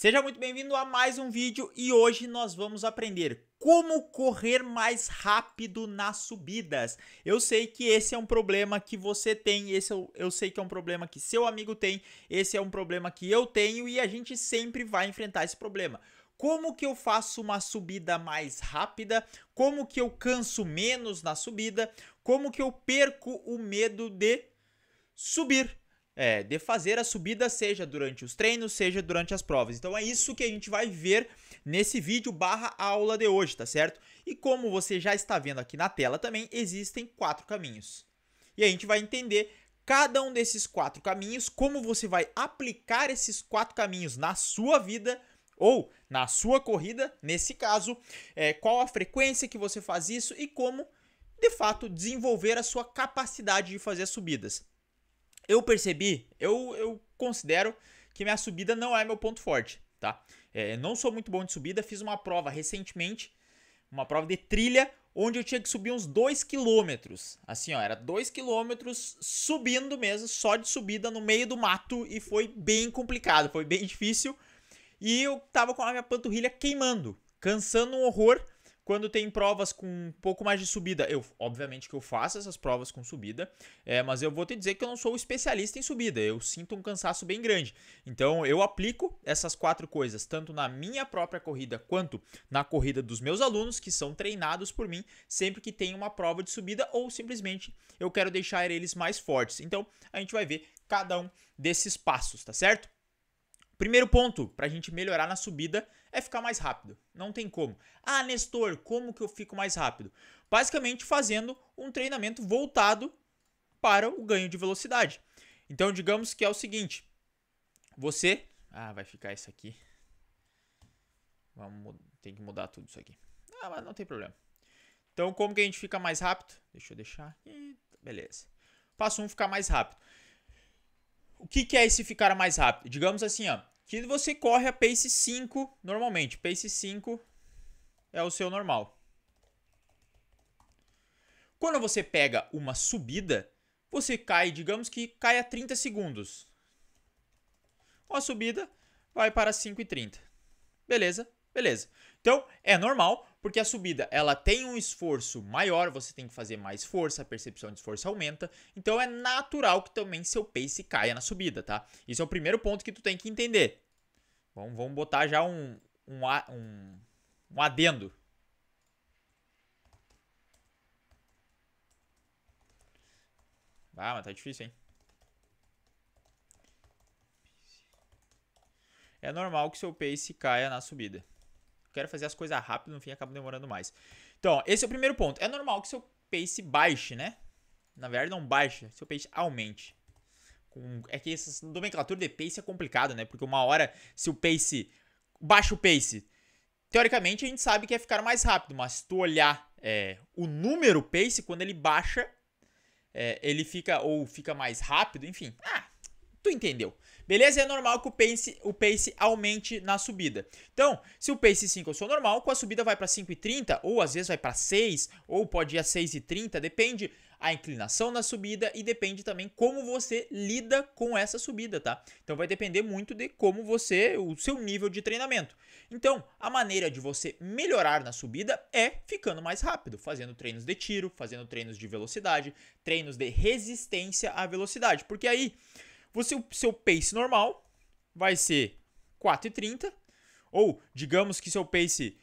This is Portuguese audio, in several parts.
Seja muito bem-vindo a mais um vídeo e hoje nós vamos aprender como correr mais rápido nas subidas. Eu sei que esse é um problema que você tem, eu sei que é um problema que seu amigo tem, esse é um problema que eu tenho e a gente sempre vai enfrentar esse problema. Como que eu faço uma subida mais rápida? Como que eu canso menos na subida? Como que eu perco o medo de subir? De fazer a subida, seja durante os treinos, seja durante as provas. Então é isso que a gente vai ver nesse vídeo barra aula de hoje, tá certo? E como você já está vendo aqui na tela também, existem 4 caminhos. E a gente vai entender cada um desses 4 caminhos, como você vai aplicar esses 4 caminhos na sua vida ou na sua corrida, nesse caso, qual a frequência que você faz isso e como, de fato, desenvolver a sua capacidade de fazer as subidas. Eu percebi, eu considero que minha subida não é meu ponto forte, tá? Não sou muito bom de subida, fiz uma prova recentemente, uma prova de trilha, onde eu tinha que subir uns 2 km. Assim, ó, era 2 km subindo mesmo, só de subida no meio do mato e foi bem complicado, foi bem difícil. E eu tava com a minha panturrilha queimando, cansando um horror. Quando tem provas com um pouco mais de subida, obviamente que eu faço essas provas com subida, mas eu vou te dizer que eu não sou especialista em subida, eu sinto um cansaço bem grande. Então eu aplico essas 4 coisas, tanto na minha própria corrida, quanto na corrida dos meus alunos, que são treinados por mim, sempre que tem uma prova de subida, ou simplesmente eu quero deixar eles mais fortes. Então a gente vai ver cada um desses passos, tá certo? Primeiro ponto para a gente melhorar na subida é ficar mais rápido. Não tem como. Ah, Nestor, como que eu fico mais rápido? Basicamente fazendo um treinamento voltado para o ganho de velocidade. Então, digamos que é o seguinte. Você... vai ficar isso aqui. Tem que mudar tudo isso aqui. Mas não tem problema. Então, como que a gente fica mais rápido? Deixa eu deixar aqui. Beleza. Passo 1, ficar mais rápido. O que é esse ficar mais rápido? Digamos assim, ó, que você corre a pace 5 normalmente. Pace 5 é o seu normal. Quando você pega uma subida, você cai, digamos que cai a 30 segundos. A subida vai para 5,30. Beleza? Beleza. Então, é normal, porque a subida ela tem um esforço maior, você tem que fazer mais força, a percepção de esforço aumenta. Então, é natural que também seu pace caia na subida, tá? Isso é o primeiro ponto que tu tem que entender. Vamos botar já um adendo. Mas tá difícil, hein? É normal que seu pace caia na subida. Quero fazer as coisas rápido, no fim acaba demorando mais. Então, esse é o primeiro ponto. É normal que seu pace baixe, né? Na verdade, não baixe, seu pace aumente. É que essa nomenclatura de pace é complicado, né? Porque uma hora, se o pace... baixa o pace, teoricamente a gente sabe que é ficar mais rápido. Mas se tu olhar o número pace, quando ele baixa, ele fica mais rápido, enfim. Tu entendeu. Beleza? É normal que o pace aumente na subida. Então, se o pace 5 é o seu normal, com a subida vai para 5,30, ou às vezes vai para 6, ou pode ir a 6,30, depende a inclinação da subida e depende também como você lida com essa subida, tá? Então vai depender muito de como o seu nível de treinamento. Então, a maneira de você melhorar na subida é ficando mais rápido, fazendo treinos de tiro, fazendo treinos de velocidade, treinos de resistência à velocidade, porque aí o seu pace normal vai ser 4,30, ou digamos que seu pace,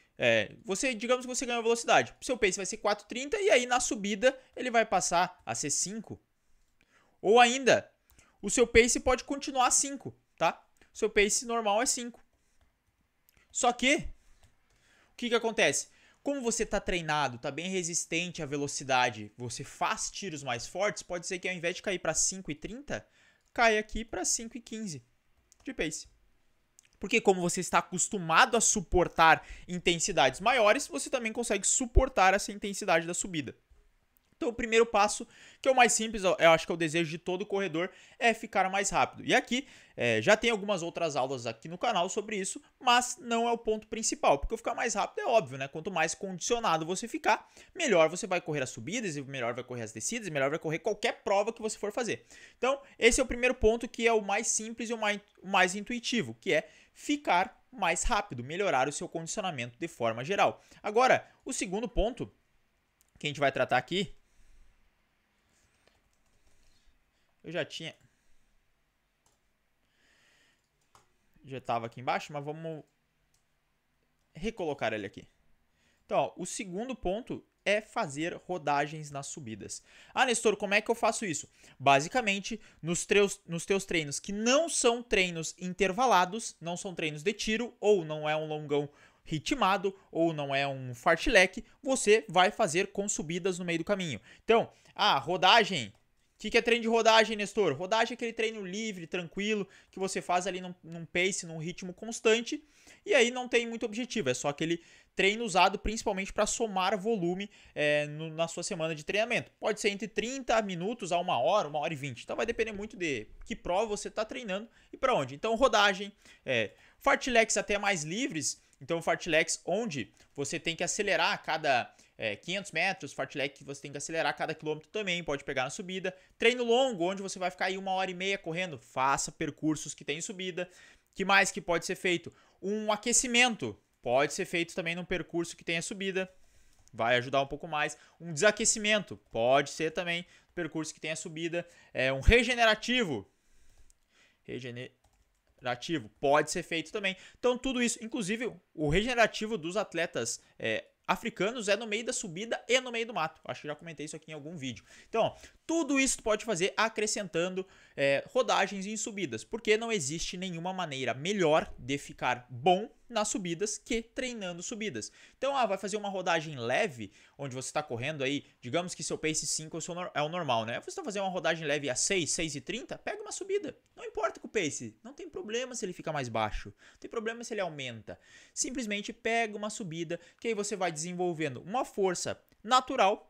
digamos que você ganhou velocidade, seu pace vai ser 4,30 e aí na subida ele vai passar a ser 5. Ou ainda, o seu pace pode continuar 5, tá? O seu pace normal é 5. Só que, o que acontece? Como você está treinado, está bem resistente à velocidade, você faz tiros mais fortes, pode ser que ao invés de cair para 5,30, cai aqui para 5,15 de pace. Porque como você está acostumado a suportar intensidades maiores, você também consegue suportar essa intensidade da subida. Então o primeiro passo, que é o mais simples, eu acho que é o desejo de todo corredor, é ficar mais rápido. E aqui, já tem algumas outras aulas aqui no canal sobre isso, mas não é o ponto principal, porque ficar mais rápido é óbvio, né? Quanto mais condicionado você ficar, melhor você vai correr as subidas, e melhor vai correr as descidas, e melhor vai correr qualquer prova que você for fazer. Então, esse é o primeiro ponto, que é o mais simples e o mais intuitivo, que é ficar mais rápido, melhorar o seu condicionamento de forma geral. Agora, o segundo ponto que a gente vai tratar aqui, já estava aqui embaixo, mas vamos recolocar ele aqui. Então, ó, o segundo ponto é fazer rodagens nas subidas. Ah, Nestor, como é que eu faço isso? Basicamente, nos teus treinos que não são treinos intervalados, não são treinos de tiro, ou não é um longão ritmado, ou não é um fartlek, você vai fazer com subidas no meio do caminho. Então, rodagem. O que é treino de rodagem, Nestor? Rodagem é aquele treino livre, tranquilo, que você faz ali num pace, num ritmo constante, e aí não tem muito objetivo, é só aquele treino usado principalmente para somar volume na sua semana de treinamento. Pode ser entre 30 minutos a 1 hora, 1 hora e 20. Então vai depender muito de que prova você está treinando e para onde. Então rodagem, fartleks até mais livres. Então fartleks onde você tem que acelerar a cada 500 metros, fartlek que você tem que acelerar a cada quilômetro também, pode pegar na subida. Treino longo, onde você vai ficar aí 1 hora e meia correndo, faça percursos que tem subida. Que mais que pode ser feito? Um aquecimento. Pode ser feito também num percurso que tenha subida, vai ajudar um pouco mais. Um desaquecimento, pode ser também um percurso que tenha subida. Um regenerativo, pode ser feito também. Então tudo isso, inclusive o regenerativo dos atletas africanos é no meio da subida e no meio do mato. Acho que já comentei isso aqui em algum vídeo. Então, ó, tudo isso tu pode fazer acrescentando rodagens em subidas, porque não existe nenhuma maneira melhor de ficar bom nas subidas que treinando subidas. Então, vai fazer uma rodagem leve, onde você está correndo aí, digamos que seu pace 5 é o normal, né? Você está fazendo uma rodagem leve a 6, 6,30, pega uma subida. Não importa com o pace, não tem problema se ele fica mais baixo, não tem problema se ele aumenta. Simplesmente pega uma subida, que aí você vai desenvolvendo uma força natural,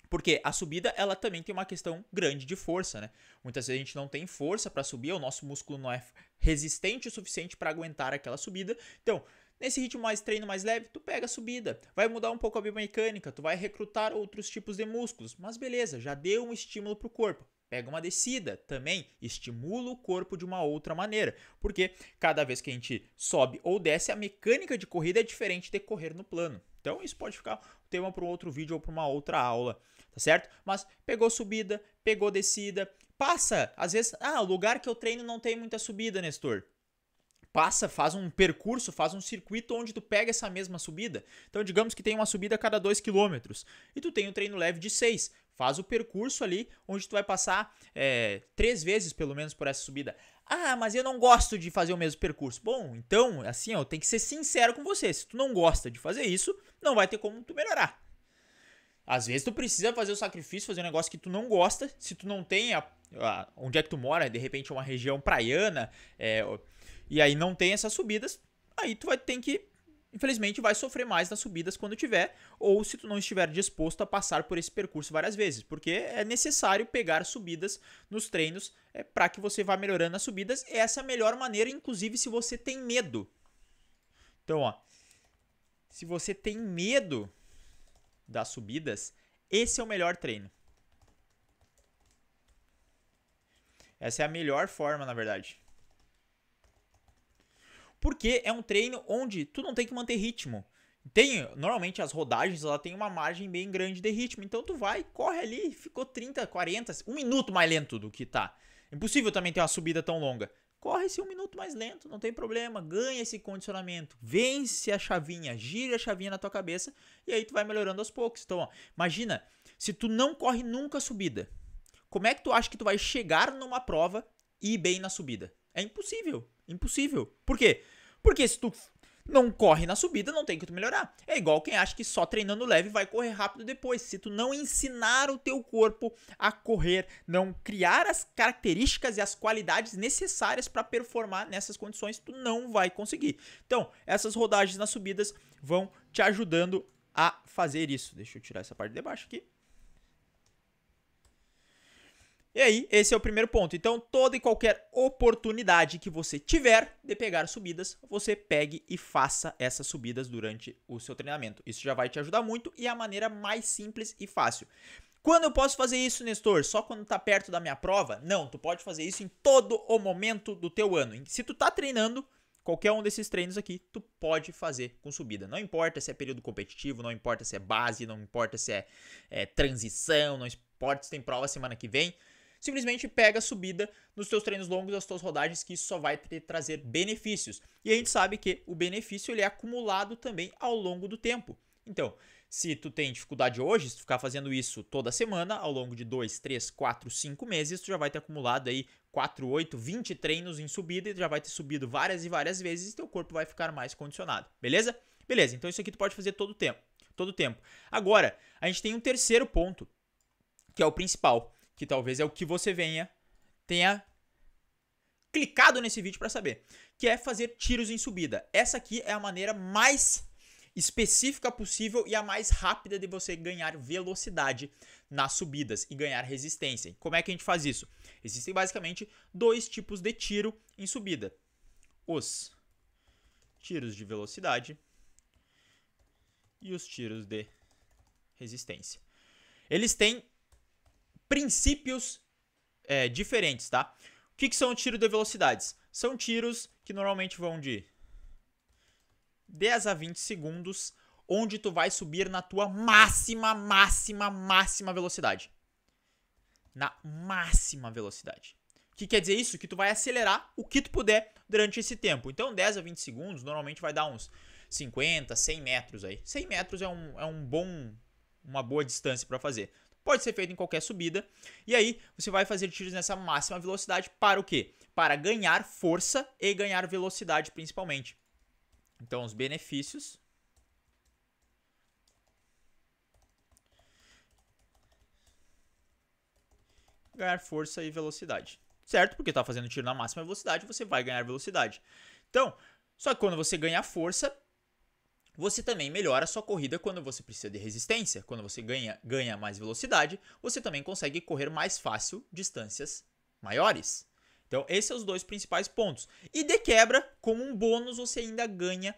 porque a subida, ela também tem uma questão grande de força, né? Muitas vezes a gente não tem força para subir, o nosso músculo não é resistente o suficiente para aguentar aquela subida. Então, nesse ritmo treino mais leve, tu pega a subida. Vai mudar um pouco a biomecânica, tu vai recrutar outros tipos de músculos. Mas beleza, já deu um estímulo pro corpo. Pega uma descida, também estimula o corpo de uma outra maneira. Porque cada vez que a gente sobe ou desce, a mecânica de corrida é diferente de correr no plano. Então isso pode ficar tema para um outro vídeo ou para uma outra aula, tá certo? Mas pegou subida, pegou descida, passa, às vezes, o lugar que eu treino não tem muita subida, Nestor. Passa, faz um percurso, faz um circuito onde tu pega essa mesma subida. Então, digamos que tem uma subida a cada 2 km e tu tem um treino leve de 6. Faz o percurso ali onde tu vai passar 3 vezes pelo menos por essa subida. Mas eu não gosto de fazer o mesmo percurso. Bom, então, assim, eu tenho que ser sincero com você. Se tu não gosta de fazer isso, não vai ter como tu melhorar. Às vezes tu precisa fazer o sacrifício, fazer um negócio que tu não gosta. Se tu não tem onde é que tu mora, de repente é uma região praiana, e aí não tem essas subidas, aí tu vai ter que, infelizmente, vai sofrer mais nas subidas quando tiver, ou se tu não estiver disposto a passar por esse percurso várias vezes, porque é necessário pegar subidas nos treinos para que você vá melhorando as subidas. Essa é a melhor maneira, inclusive se você tem medo. Então, se você tem medo das subidas, esse é o melhor treino. Essa é a melhor forma, na verdade. Porque é um treino onde tu não tem que manter ritmo. Normalmente as rodagens ela tem uma margem bem grande de ritmo. Então tu vai, corre ali, ficou 30, 40, 1 minuto mais lento do que tá. Impossível também ter uma subida tão longa. Corre esse 1 minuto mais lento, não tem problema. Ganha esse condicionamento. Vence a chavinha, gira a chavinha na tua cabeça. E aí tu vai melhorando aos poucos. Então, imagina, se tu não corre nunca a subida, como é que tu acha que tu vai chegar numa prova e ir bem na subida? É impossível. Impossível. Por quê? Porque se tu não corre na subida, não tem que tu melhorar. É igual quem acha que só treinando leve vai correr rápido depois. Se tu não ensinar o teu corpo a correr, não criar as características e as qualidades necessárias para performar nessas condições, tu não vai conseguir. Então, essas rodagens nas subidas vão te ajudando a fazer isso. Deixa eu tirar essa parte de baixo aqui. E aí, esse é o primeiro ponto. Então, toda e qualquer oportunidade que você tiver de pegar subidas, você pegue e faça essas subidas durante o seu treinamento. Isso já vai te ajudar muito e é a maneira mais simples e fácil. Quando eu posso fazer isso, Nestor? Só quando tá perto da minha prova? Não, tu pode fazer isso em todo o momento do teu ano. Se tu tá treinando, Qualquer um desses treinos aqui, tu pode fazer com subida. Não importa se é período competitivo, não importa se é base, não importa se é transição, não importa se tem prova semana que vem. Simplesmente pega a subida nos teus treinos longos, das tuas rodagens, que isso só vai te trazer benefícios. E a gente sabe que o benefício ele é acumulado também ao longo do tempo. Então, se tu tem dificuldade hoje, se tu ficar fazendo isso toda semana, ao longo de 2, 3, 4, 5 meses, tu já vai ter acumulado aí 4, 8, 20 treinos em subida e tu já vai ter subido várias e várias vezes e teu corpo vai ficar mais condicionado, beleza? Beleza, então isso aqui tu pode fazer todo o tempo. Agora, a gente tem um terceiro ponto, que é o principal, que talvez é o que você tenha clicado nesse vídeo para saber, que é fazer tiros em subida. Essa aqui é a maneira mais específica possível e a mais rápida de você ganhar velocidade nas subidas e ganhar resistência. Como é que a gente faz isso? Existem basicamente dois tipos de tiro em subida. Os tiros de velocidade e os tiros de resistência. Eles têm princípios diferentes, tá? O que são tiros de velocidades? São tiros que normalmente vão de 10 a 20 segundos, onde tu vai subir na tua máxima velocidade. Na máxima velocidade. O que quer dizer isso? Que tu vai acelerar o que tu puder durante esse tempo. Então 10 a 20 segundos normalmente vai dar uns 50, 100 metros aí. 100 metros é uma boa distância para fazer. Pode ser feito em qualquer subida. E aí você vai fazer tiros nessa máxima velocidade para o quê? Para ganhar força e ganhar velocidade principalmente. Então, os benefícios ganhar força e velocidade, certo? Porque tá fazendo tiro na máxima velocidade, você vai ganhar velocidade. Então, só que quando você ganha força, você também melhora a sua corrida quando você precisa de resistência. Quando você ganha mais velocidade, você também consegue correr mais fácil distâncias maiores. Então, esses são os dois principais pontos. E de quebra, como um bônus, você ainda ganha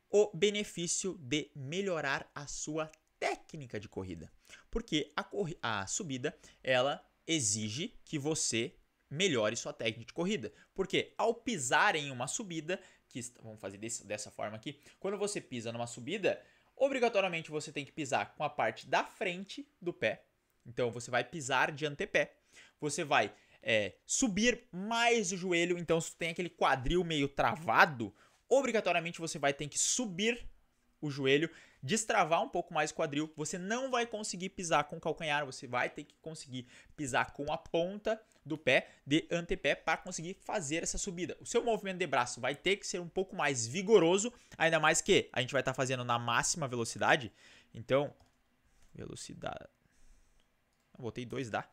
o benefício de melhorar a sua técnica de corrida. Porque a subida, ela exige que você melhore sua técnica de corrida. Porque ao pisar em uma subida, vamos fazer dessa forma aqui, quando você pisa numa subida, obrigatoriamente você tem que pisar com a parte da frente do pé. Então, você vai pisar de antepé. Você vai subir mais o joelho, então se tu tem aquele quadril meio travado, obrigatoriamente você vai ter que subir o joelho, destravar um pouco mais o quadril, você não vai conseguir pisar com o calcanhar, você vai ter que conseguir pisar com a ponta do pé de antepé para conseguir fazer essa subida. O seu movimento de braço vai ter que ser um pouco mais vigoroso, ainda mais que a gente vai estar fazendo na máxima velocidade, então, velocidade, botei 2 dá.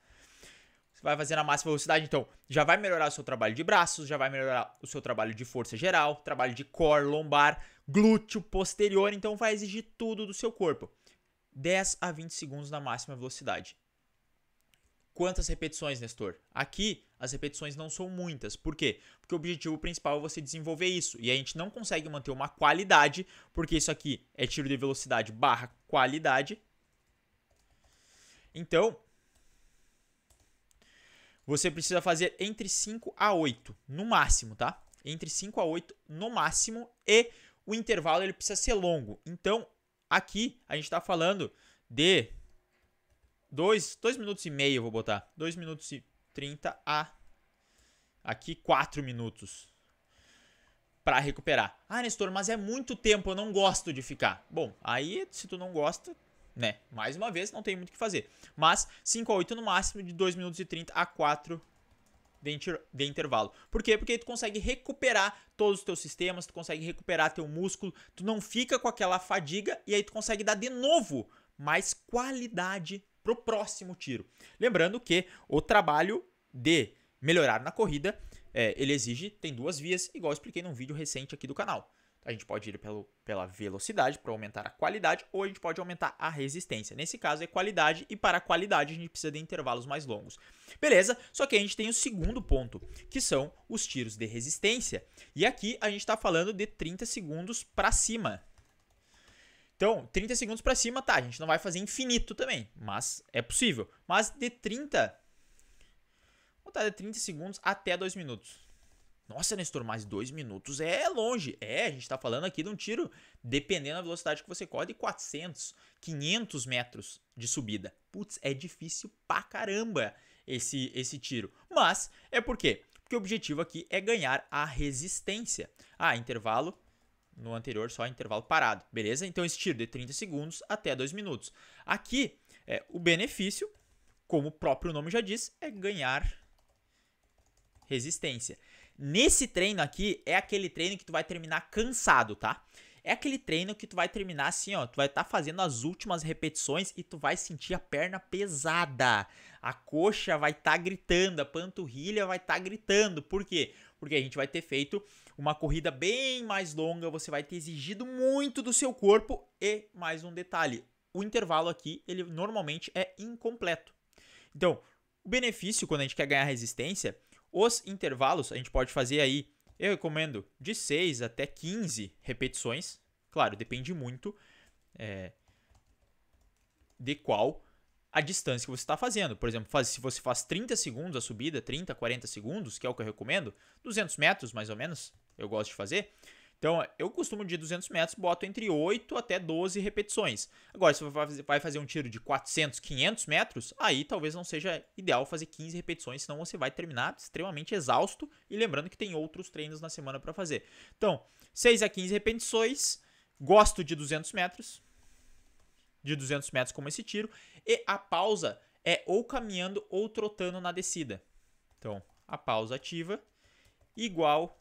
Vai fazer na máxima velocidade, então já vai melhorar o seu trabalho de braços, já vai melhorar o seu trabalho de força geral, trabalho de core, lombar, glúteo, posterior, então vai exigir tudo do seu corpo. 10 a 20 segundos na máxima velocidade. Quantas repetições, Nestor? Aqui as repetições não são muitas. Por quê? Porque o objetivo principal é você desenvolver isso. E a gente não consegue manter uma qualidade, porque isso aqui é tiro de velocidade barra qualidade. Então, você precisa fazer entre 5 a 8, no máximo, tá? Entre 5 a 8 no máximo, e o intervalo ele precisa ser longo. Então, aqui a gente está falando de 2 minutos e meio, eu vou botar. 2 minutos e 30 a aqui 4 minutos para recuperar. Ah, Nestor, mas é muito tempo, eu não gosto de ficar. Bom, aí se tu não gosta, né? Mais uma vez, não tem muito o que fazer. Mas 5 a 8 no máximo, de 2 minutos e 30 a 4 de intervalo. Por quê? Porque tu consegue recuperar todos os teus sistemas, tu consegue recuperar teu músculo, tu não fica com aquela fadiga e aí tu consegue dar de novo mais qualidade pro próximo tiro. Lembrando que o trabalho de melhorar na corrida, ele tem 2 vias, igual eu expliquei num vídeo recente aqui do canal. A gente pode ir pela velocidade para aumentar a qualidade, ou a gente pode aumentar a resistência. Nesse caso é qualidade, e para a qualidade a gente precisa de intervalos mais longos. Beleza? Só que a gente tem o segundo ponto, que são os tiros de resistência. E aqui a gente está falando de 30 segundos para cima. Então, 30 segundos para cima, tá, a gente não vai fazer infinito também, mas é possível. Mas de 30 segundos até 2 minutos. Nossa, Nestor, mas 2 minutos é longe. A gente tá falando aqui de um tiro, dependendo da velocidade que você corre, de 400, 500 metros de subida. Putz, é difícil pra caramba esse tiro. Mas é por quê? Porque o objetivo aqui é ganhar a resistência. Intervalo, no anterior só intervalo parado, beleza? Então esse tiro de 30 segundos até 2 minutos. Aqui, o benefício, como o próprio nome já diz, é ganhar resistência. Nesse treino aqui, é aquele treino que tu vai terminar cansado, tá? É aquele treino que tu vai terminar assim, ó, tu vai estar fazendo as últimas repetições e tu vai sentir a perna pesada. A coxa vai estar gritando, a panturrilha vai estar gritando. Por quê? Porque a gente vai ter feito uma corrida bem mais longa, você vai ter exigido muito do seu corpo e mais um detalhe, o intervalo aqui, ele normalmente é incompleto. Então, o benefício quando a gente quer ganhar resistência, os intervalos a gente pode fazer aí, eu recomendo de 6 até 15 repetições. Claro, depende muito de qual a distância que você está fazendo. Por exemplo, se você faz 30 segundos a subida, 30, 40 segundos, que é o que eu recomendo, 200 metros mais ou menos, eu gosto de fazer. Então, eu costumo de 200 metros, boto entre 8 até 12 repetições. Agora, se você vai fazer um tiro de 400, 500 metros, aí talvez não seja ideal fazer 15 repetições, senão você vai terminar extremamente exausto. E lembrando que tem outros treinos na semana para fazer. Então, 6 a 15 repetições, gosto de 200 metros. De 200 metros como esse tiro. E a pausa é ou caminhando ou trotando na descida. Então, a pausa ativa igual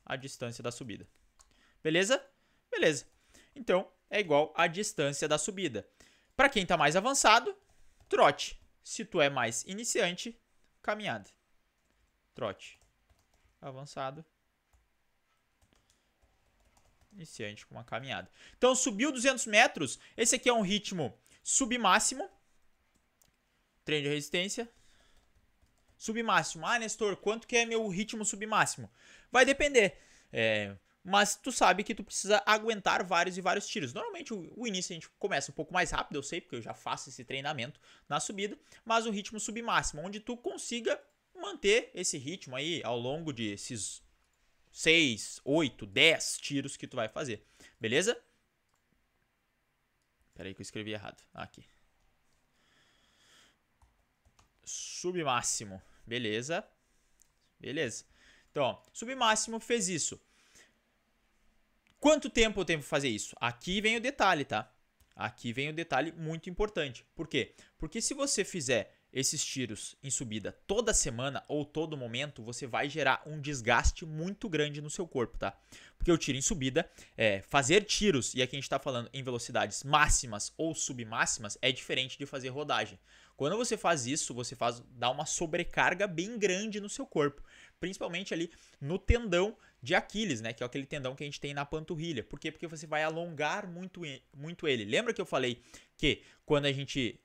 a distância da subida. Beleza? Beleza. Então, é igual a distância da subida. Para quem está mais avançado, trote. Se tu é mais iniciante, caminhada. Trote. Avançado. Iniciante com uma caminhada. Então, subiu 200 metros. Esse aqui é um ritmo submáximo. Treino de resistência. Submáximo. Nestor, quanto que é meu ritmo submáximo? Vai depender. Mas tu sabe que tu precisa aguentar vários e vários tiros. Normalmente o início a gente começa um pouco mais rápido, eu sei, porque eu já faço esse treinamento na subida. Mas o ritmo submáximo, onde tu consiga manter esse ritmo aí ao longo de esses 6, 8, 10 tiros que tu vai fazer. Beleza? Espera aí que eu escrevi errado. Aqui. Submáximo. Beleza. Beleza. Então, ó, submáximo fez isso. Quanto tempo eu tenho que fazer isso? Aqui vem o detalhe, tá? Aqui vem o detalhe muito importante. Por quê? Porque se você fizer esses tiros em subida toda semana ou todo momento, você vai gerar um desgaste muito grande no seu corpo, tá? Porque o tiro em subida, fazer tiros, e aqui a gente tá falando em velocidades máximas ou submáximas, é diferente de fazer rodagem. Quando você faz isso, dá uma sobrecarga bem grande no seu corpo, principalmente ali no tendão de Aquiles, né? Que é aquele tendão que a gente tem na panturrilha. Por quê? Porque você vai alongar muito ele. Lembra que eu falei que quando a gente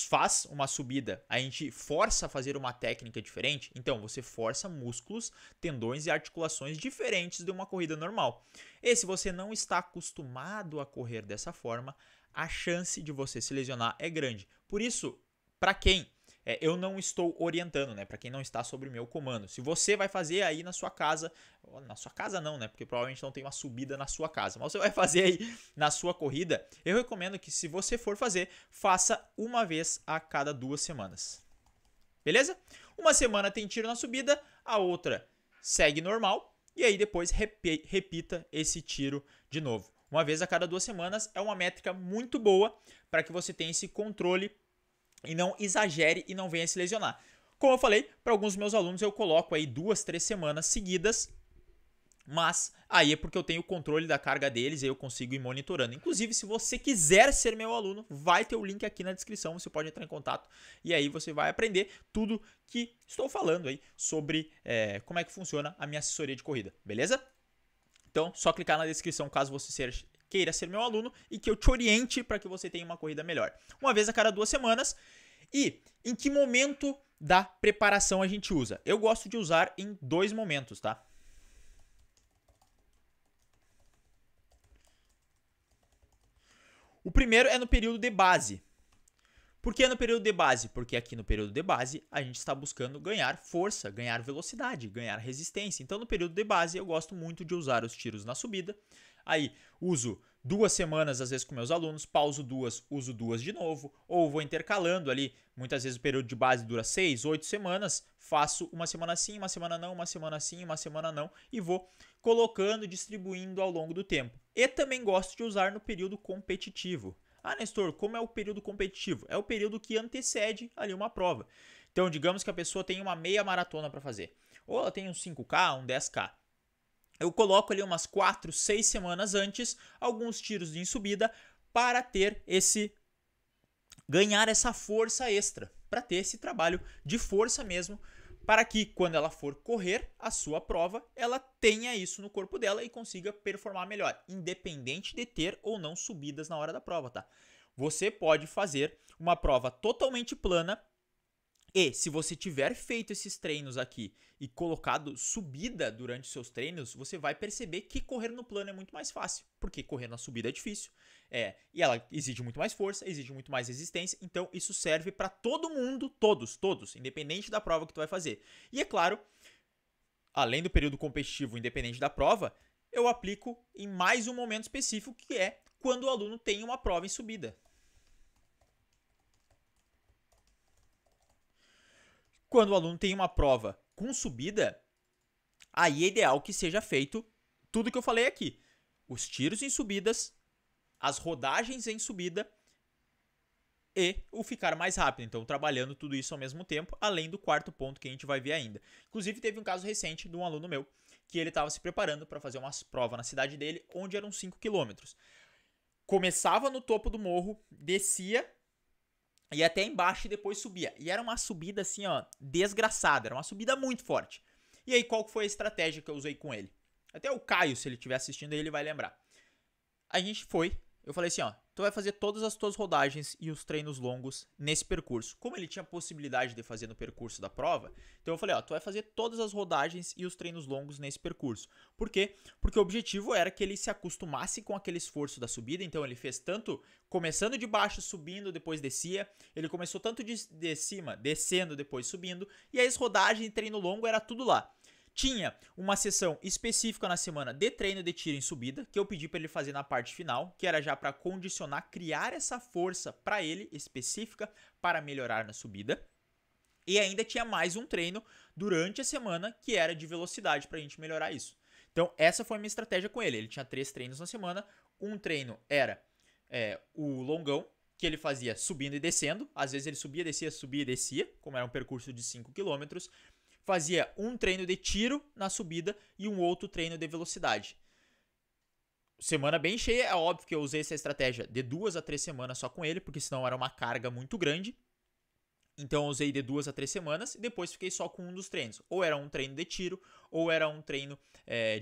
faz uma subida, a gente força a fazer uma técnica diferente? Então, você força músculos, tendões e articulações diferentes de uma corrida normal. E se você não está acostumado a correr dessa forma, a chance de você se lesionar é grande. Por isso, para quem eu não estou orientando, né? Para quem não está sob o meu comando. Se você vai fazer aí na sua casa não, né? Porque provavelmente não tem uma subida na sua casa. Mas você vai fazer aí na sua corrida, eu recomendo que se você for fazer, faça uma vez a cada 2 semanas. Beleza? Uma semana tem tiro na subida, a outra segue normal. E aí depois repita esse tiro de novo. Uma vez a cada 2 semanas é uma métrica muito boa para que você tenha esse controle e não exagere e não venha se lesionar. Como eu falei, para alguns dos meus alunos eu coloco aí 2, 3 semanas seguidas, mas aí é porque eu tenho o controle da carga deles e eu consigo ir monitorando. Inclusive, se você quiser ser meu aluno, vai ter o link aqui na descrição, você pode entrar em contato e aí você vai aprender tudo que estou falando aí sobre como é que funciona a minha assessoria de corrida, beleza? Então, só clicar na descrição caso você queira ser meu aluno e que eu te oriente para que você tenha uma corrida melhor. Uma vez a cada 2 semanas. E em que momento da preparação a gente usa? Eu gosto de usar em 2 momentos, tá? O primeiro é no período de base. Por que no período de base? Porque aqui no período de base a gente está buscando ganhar força, ganhar velocidade, ganhar resistência. Então no período de base eu gosto muito de usar os tiros na subida. Aí uso 2 semanas às vezes com meus alunos, pauso 2, uso 2 de novo, ou vou intercalando ali. Muitas vezes o período de base dura 6, 8 semanas, faço uma semana sim, uma semana não, uma semana sim, uma semana não, e vou colocando, distribuindo ao longo do tempo. E também gosto de usar no período competitivo. Ah, Nestor, como é o período competitivo? É o período que antecede ali uma prova. Então, digamos que a pessoa tem uma meia maratona para fazer, ou ela tem um 5K, um 10K. Eu coloco ali umas 4, 6 semanas antes alguns tiros em subida para ter ganhar essa força extra, para ter esse trabalho de força mesmo, para que quando ela for correr a sua prova, ela tenha isso no corpo dela e consiga performar melhor, independente de ter ou não subidas na hora da prova, tá? Você pode fazer uma prova totalmente plana e se você tiver feito esses treinos aqui e colocado subida durante os seus treinos, você vai perceber que correr no plano é muito mais fácil, porque correr na subida é difícil, e ela exige muito mais força, exige muito mais resistência, então isso serve para todo mundo, todos, independente da prova que tu vai fazer. E é claro, além do período competitivo, independente da prova, eu aplico em mais um momento específico, que é quando o aluno tem uma prova em subida. Quando o aluno tem uma prova com subida, aí é ideal que seja feito tudo que eu falei aqui. Os tiros em subidas, as rodagens em subida e o ficar mais rápido. Então, trabalhando tudo isso ao mesmo tempo, além do quarto ponto que a gente vai ver ainda. Inclusive, teve um caso recente de um aluno meu que ele estava se preparando para fazer uma prova na cidade dele, onde eram 5 km. Começava no topo do morro, descia e até embaixo e depois subia. E era uma subida assim, ó, desgraçada. Era uma subida muito forte. E aí, qual foi a estratégia que eu usei com ele? Até o Caio, se ele estiver assistindo aí, ele vai lembrar. A gente foi, eu falei assim, ó, tu vai fazer todas as tuas rodagens e os treinos longos nesse percurso. Como ele tinha possibilidade de fazer no percurso da prova, então eu falei, ó, tu vai fazer todas as rodagens e os treinos longos nesse percurso. Por quê? Porque o objetivo era que ele se acostumasse com aquele esforço da subida, então ele fez tanto começando de baixo, subindo, depois descia, ele começou tanto de cima, descendo, depois subindo, e as rodagens e treino longo era tudo lá. Tinha uma sessão específica na semana de treino de tiro em subida, que eu pedi para ele fazer na parte final, que era já para condicionar, criar essa força para ele específica para melhorar na subida. E ainda tinha mais um treino durante a semana, que era de velocidade para a gente melhorar isso. Então essa foi a minha estratégia com ele. Ele tinha 3 treinos na semana. Um treino era o longão, que ele fazia subindo e descendo. Às vezes ele subia e descia, como era um percurso de 5 km. Fazia um treino de tiro na subida e um outro treino de velocidade. Semana bem cheia, é óbvio que eu usei essa estratégia de 2 a 3 semanas só com ele, porque senão era uma carga muito grande. Então eu usei de 2 a 3 semanas e depois fiquei só com um dos treinos. Ou era um treino de tiro, ou era um treino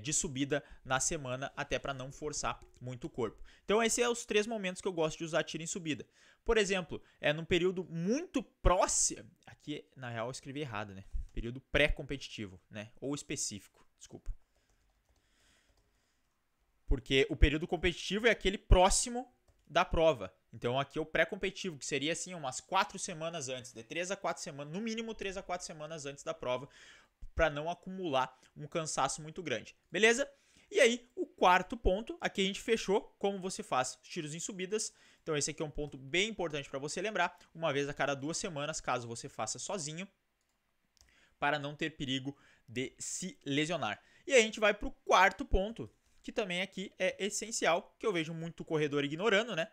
de subida na semana, até para não forçar muito o corpo. Então esses são os 3 momentos que eu gosto de usar tiro em subida. Por exemplo, num período muito próximo... Aqui, na real, eu escrevi errado, né? Período pré-competitivo, né? Ou específico, desculpa. Porque o período competitivo é aquele próximo da prova. Então aqui é o pré-competitivo, que seria assim umas 4 semanas antes, de 3 a 4 semanas, no mínimo 3 a 4 semanas antes da prova, para não acumular um cansaço muito grande. Beleza? E aí, o quarto ponto, aqui a gente fechou como você faz os tiros em subidas. Então esse aqui é um ponto bem importante para você lembrar, uma vez a cada 2 semanas, caso você faça sozinho, para não ter perigo de se lesionar. E aí a gente vai para o quarto ponto, que também aqui é essencial, que eu vejo muito corredor ignorando, né?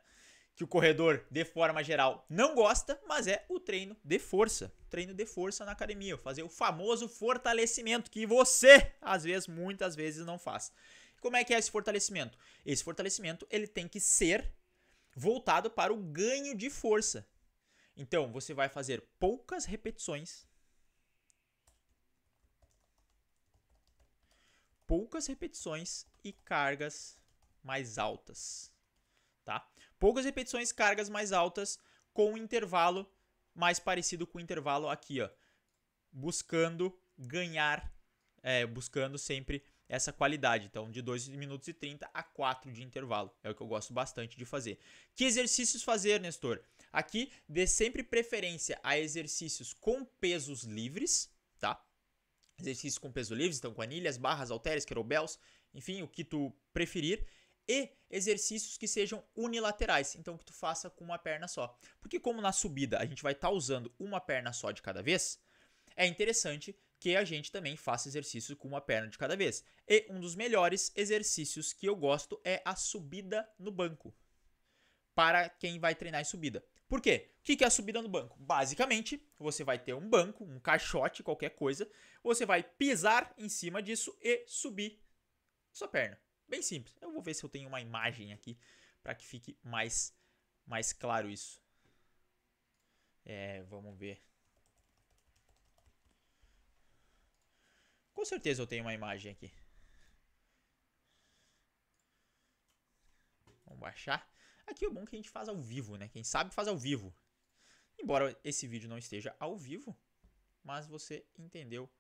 Que o corredor, de forma geral, não gosta, mas é o treino de força. Treino de força na academia, fazer o famoso fortalecimento, que você, às vezes, muitas vezes, não faz. Como é que é esse fortalecimento? Esse fortalecimento, ele tem que ser voltado para o ganho de força. Então, você vai fazer poucas repetições, e cargas mais altas, tá? Poucas repetições, cargas mais altas, com um intervalo mais parecido com o intervalo aqui, ó, buscando ganhar, buscando sempre essa qualidade. Então, de 2 minutos e 30 a 4 de intervalo, é o que eu gosto bastante de fazer. Que exercícios fazer, Nestor? Aqui, dê sempre preferência a exercícios com pesos livres, tá? Exercícios com peso livres, então com anilhas, barras, halteres, kettlebells, enfim, o que tu preferir. E exercícios que sejam unilaterais, então que tu faça com uma perna só. Porque como na subida a gente vai estar usando uma perna só de cada vez, é interessante que a gente também faça exercício com uma perna de cada vez. E um dos melhores exercícios que eu gosto é a subida no banco, para quem vai treinar em subida. Por quê? O que é a subida no banco? Basicamente, você vai ter um banco, um caixote, qualquer coisa, você vai pisar em cima disso e subir sua perna. Bem simples. Eu vou ver se eu tenho uma imagem aqui para que fique mais claro isso. Vamos ver. Com certeza eu tenho uma imagem aqui. Vamos baixar. Aqui é bom que a gente faz ao vivo, né? Quem sabe faz ao vivo. Embora esse vídeo não esteja ao vivo, mas você entendeu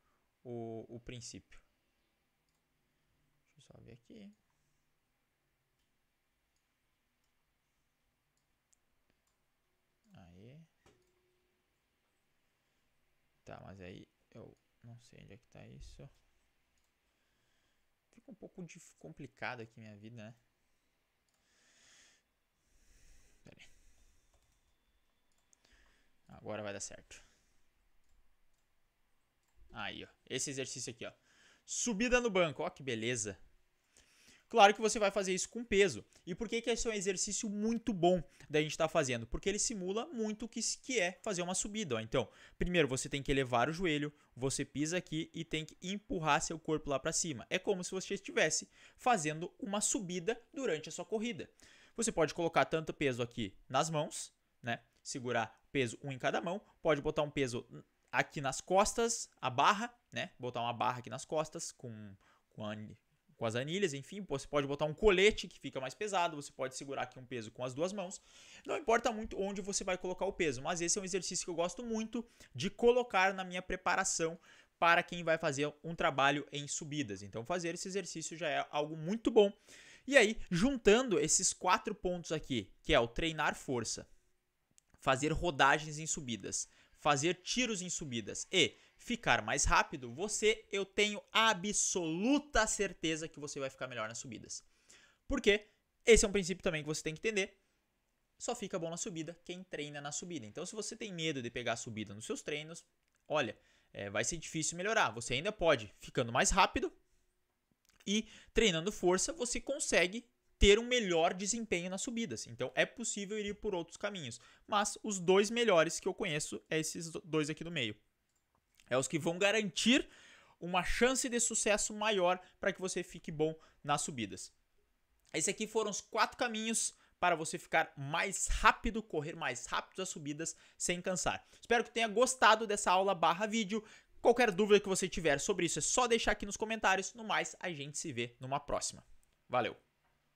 o princípio. Deixa eu só ver aqui. Aí. Tá, mas aí eu não sei onde é que tá isso. Fica um pouco complicado aqui minha vida, né? Pera aí. Agora vai dar certo. Aí, ó. Esse exercício aqui, ó. Subida no banco. Ó, que beleza. Claro que você vai fazer isso com peso. E por que esse é um exercício muito bom da gente estar fazendo? Porque ele simula muito o que é fazer uma subida. Ó. Então, primeiro você tem que elevar o joelho, você pisa aqui e tem que empurrar seu corpo lá para cima. É como se você estivesse fazendo uma subida durante a sua corrida. Você pode colocar tanto peso aqui nas mãos, né? Segurar peso um em cada mão. Pode botar um peso aqui nas costas, a barra, né? Botar uma barra aqui nas costas com as anilhas, enfim, você pode botar um colete que fica mais pesado, você pode segurar aqui um peso com as duas mãos, não importa muito onde você vai colocar o peso, mas esse é um exercício que eu gosto muito de colocar na minha preparação para quem vai fazer um trabalho em subidas, então fazer esse exercício já é algo muito bom. E aí, juntando esses 4 pontos aqui, que é o treinar força, fazer rodagens em subidas, fazer tiros em subidas e ficar mais rápido, eu tenho absoluta certeza que você vai ficar melhor nas subidas. Porque esse é um princípio também que você tem que entender. Só fica bom na subida quem treina na subida. Então, se você tem medo de pegar a subida nos seus treinos, olha, vai ser difícil melhorar. Você ainda pode, ficando mais rápido e treinando força, você consegue ter um melhor desempenho nas subidas. Então, é possível ir por outros caminhos. Mas os 2 melhores que eu conheço é esses 2 aqui do meio. É os que vão garantir uma chance de sucesso maior para que você fique bom nas subidas. Esses aqui foram os 4 caminhos para você ficar mais rápido, correr mais rápido as subidas sem cansar. Espero que tenha gostado dessa aula /vídeo. Qualquer dúvida que você tiver sobre isso é só deixar aqui nos comentários. No mais, a gente se vê numa próxima. Valeu!